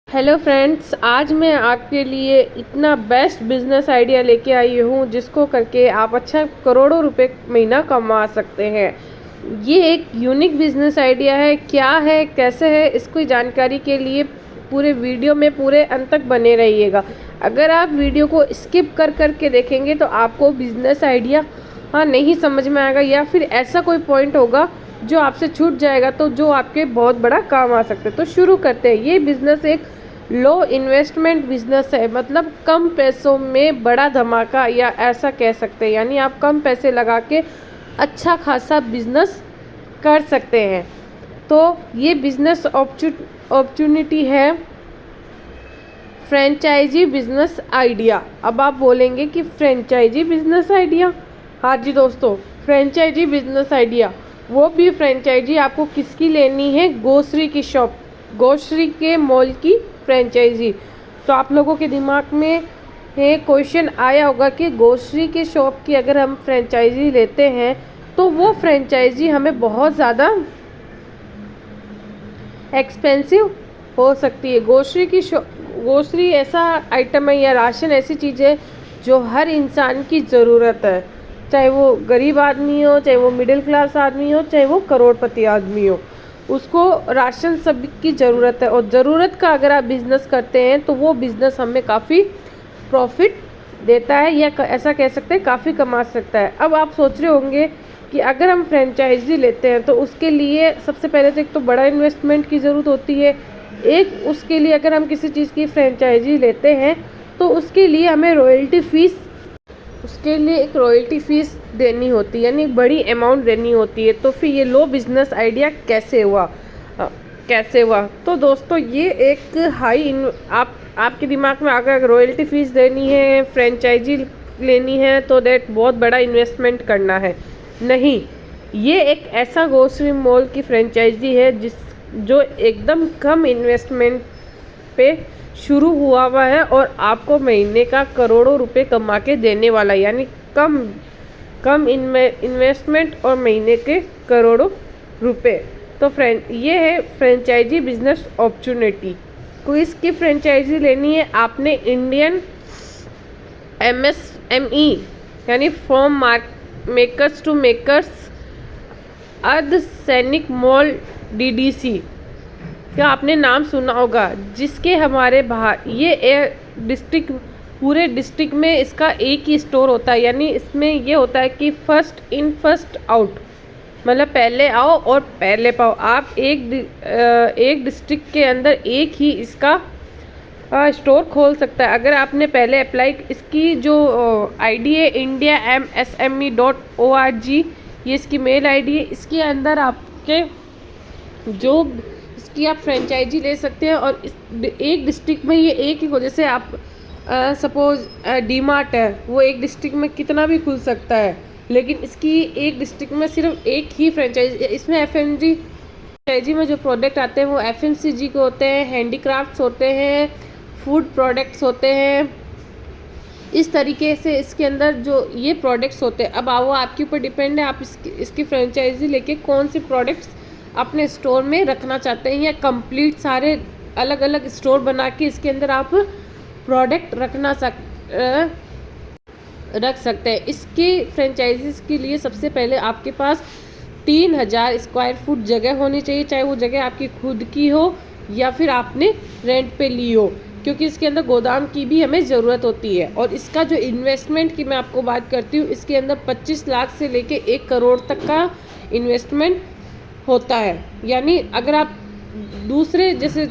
Hello friends, आज मैं आपके लिए इतना बेस्ट बिजनेस आइडिया लेके आई हूँ जिसको करके आप अच्छा करोड़ों रुपए महीना कमा सकते हैं। ये एक यूनिक बिजनेस आइडिया है। क्या है, कैसे है, इसकी जानकारी के लिए पूरे वीडियो में पूरे अंत तक बने रहिएगा। अगर आप वीडियो को स्किप कर करके देखेंगे तो आपको बिजनेस आइडिया नहीं समझ में आएगा, या फिर ऐसा कोई पॉइंट होगा जो आपसे छूट जाएगा तो जो आपके बहुत बड़ा काम आ सकते हैं। तो शुरू करते हैं। ये बिजनेस एक लो इन्वेस्टमेंट बिजनेस है, मतलब कम पैसों में बड़ा धमाका, या ऐसा कह सकते हैं। यानी आप कम पैसे लगा के अच्छा खासा बिजनेस कर सकते हैं। तो ये बिजनेस अपॉर्चुनिटी है फ्रेंचाइजी बिजनेस आइडिया। अब आप बोलेंगे कि फ्रेंचाइजी बिजनेस आइडिया? हाँ जी दोस्तों, फ्रेंचाइजी बिजनेस आइडिया। वो भी फ्रेंचाइजी आपको किसकी लेनी है? ग्रोसरी की शॉप, ग्रोसरी के मॉल की फ्रेंचाइजी। तो आप लोगों के दिमाग में क्वेश्चन आया होगा कि ग्रोसरी के शॉप की अगर हम फ्रेंचाइजी लेते हैं तो वो फ्रेंचाइजी हमें बहुत ज़्यादा एक्सपेंसिव हो सकती है। ग्रोसरी ऐसा आइटम है या राशन ऐसी चीज़ है जो हर इंसान की ज़रूरत है, चाहे वो गरीब आदमी हो, चाहे वो मिडिल क्लास आदमी हो, चाहे वो करोड़पति आदमी हो, उसको राशन सब की ज़रूरत है। और ज़रूरत का अगर आप बिज़नेस करते हैं तो वो बिज़नेस हमें काफ़ी प्रॉफिट देता है, या ऐसा कह सकते हैं काफ़ी कमा सकता है। अब आप सोच रहे होंगे कि अगर हम फ्रेंचाइजी लेते हैं तो उसके लिए सबसे पहले तो एक तो बड़ा इन्वेस्टमेंट की ज़रूरत होती है। एक उसके लिए अगर हम किसी चीज़ की फ्रेंचाइजी लेते हैं तो उसके लिए हमें एक रॉयल्टी फ़ीस देनी होती है, यानी एक बड़ी अमाउंट देनी होती है। तो फिर ये लो बिजनेस आइडिया कैसे हुआ? तो दोस्तों, ये एक आपके दिमाग में अगर रॉयल्टी फ़ीस देनी है, फ्रेंचाइजी लेनी है, तो दैट बहुत बड़ा इन्वेस्टमेंट करना है। नहीं, ये एक ऐसा ग्रोसरी मॉल की फ्रेंचाइजी है जो एकदम कम इन्वेस्टमेंट पे शुरू हुआ है और आपको महीने का करोड़ों रुपए कमा के देने वाला है। यानी कम इन्वेस्टमेंट और महीने के करोड़ों रुपए। तो ये है फ्रेंचाइजी बिजनेस अपॉर्चुनिटी। कोई इसकी फ्रेंचाइजी लेनी है आपने? इंडियन MSME यानी फ्रॉम मेकर्स टू मेकर्स, अर्ध सैनिक मॉल DDC क्या आपने नाम सुना होगा? जिसके हमारे बाहर ये पूरे डिस्ट्रिक्ट में इसका एक ही स्टोर होता है। यानी इसमें ये होता है कि फर्स्ट इन फर्स्ट आउट, मतलब पहले आओ और पहले पाओ। आप एक डिस्ट्रिक्ट के अंदर एक ही इसका स्टोर खोल सकता है। अगर आपने पहले अप्लाई, इसकी जो ID है indiamsme.org, ये इसकी मेल ID है। इसके अंदर आपके जो इसकी आप फ्रेंचाइजी ले सकते हैं। और इस एक डिस्ट्रिक्ट में ये एक ही हो, जैसे आप सपोज DMart है, वो एक डिस्ट्रिक्ट में कितना भी खुल सकता है, लेकिन इसकी एक डिस्ट्रिक्ट में सिर्फ एक ही फ्रेंचाइजी। इसमें फ्रेंचाइजी में जो प्रोडक्ट आते हैं वो FMCG के होते हैं, हैंडीक्राफ्ट्स होते हैं, फूड प्रोडक्ट्स होते हैं। इस तरीके से इसके अंदर जो ये प्रोडक्ट्स होते हैं, अब वो आपके ऊपर डिपेंड है आप इसकी फ्रेंचाइजी लेके कौन से प्रोडक्ट्स अपने स्टोर में रखना चाहते हैं, या कंप्लीट सारे अलग अलग स्टोर बना के इसके अंदर आप प्रोडक्ट रख सकते हैं। इसकी फ्रेंचाइजीज के लिए सबसे पहले आपके पास 3000 स्क्वायर फुट जगह होनी चाहिए, चाहे वो जगह आपकी खुद की हो या फिर आपने रेंट पे ली हो, क्योंकि इसके अंदर गोदाम की भी हमें ज़रूरत होती है। और इसका जो इन्वेस्टमेंट की मैं आपको बात करती हूँ, इसके अंदर 25 लाख से लेके 1 करोड़ तक का इन्वेस्टमेंट होता है। यानी अगर आप दूसरे जैसे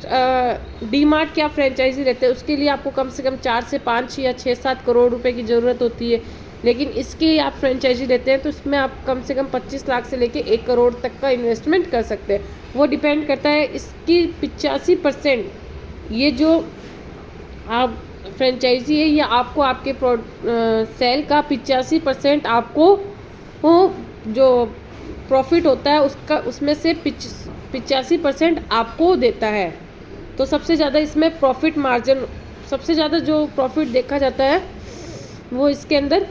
DMart की आप फ्रेंचाइजी लेते हैं, उसके लिए आपको कम से कम 4 से 5 या 6-7 करोड़ रुपए की ज़रूरत होती है। लेकिन इसकी आप फ्रेंचाइजी लेते हैं तो इसमें आप कम से कम 25 लाख से लेके 1 करोड़ तक का इन्वेस्टमेंट कर सकते हैं। वो डिपेंड करता है इसकी 85%, ये जो आप फ्रेंचाइजी है, ये आपको आपके सेल का 85% आपको जो प्रॉफिट होता है उसमें से 85% आपको देता है। तो सबसे ज़्यादा इसमें प्रॉफिट मार्जिन, सबसे ज़्यादा जो प्रॉफिट देखा जाता है वो इसके अंदर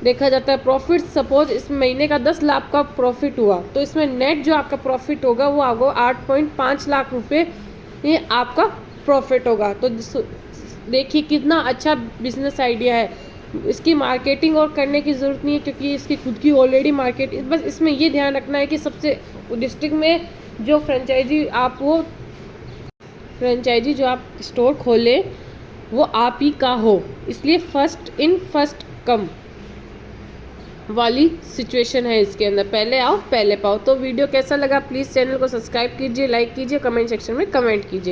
देखा जाता है। प्रॉफिट सपोज इस महीने का 10 लाख का प्रॉफिट हुआ तो इसमें नेट जो आपका प्रॉफिट होगा वो आपको 8.5 लाख रुपए ये आपका प्रॉफिट होगा। तो देखिए कितना अच्छा बिजनेस आइडिया है। इसकी मार्केटिंग और करने की ज़रूरत नहीं है क्योंकि इसकी खुद की ऑलरेडी मार्केट। बस इसमें ये ध्यान रखना है कि सबसे डिस्ट्रिक्ट में जो फ्रेंचाइजी जो आप स्टोर खोलें वो आप ही का हो, इसलिए फर्स्ट इन फर्स्ट कम वाली सिचुएशन है इसके अंदर, पहले आओ पहले पाओ। तो वीडियो कैसा लगा प्लीज़ चैनल को सब्सक्राइब कीजिए, लाइक कीजिए, कमेंट सेक्शन में कमेंट कीजिए।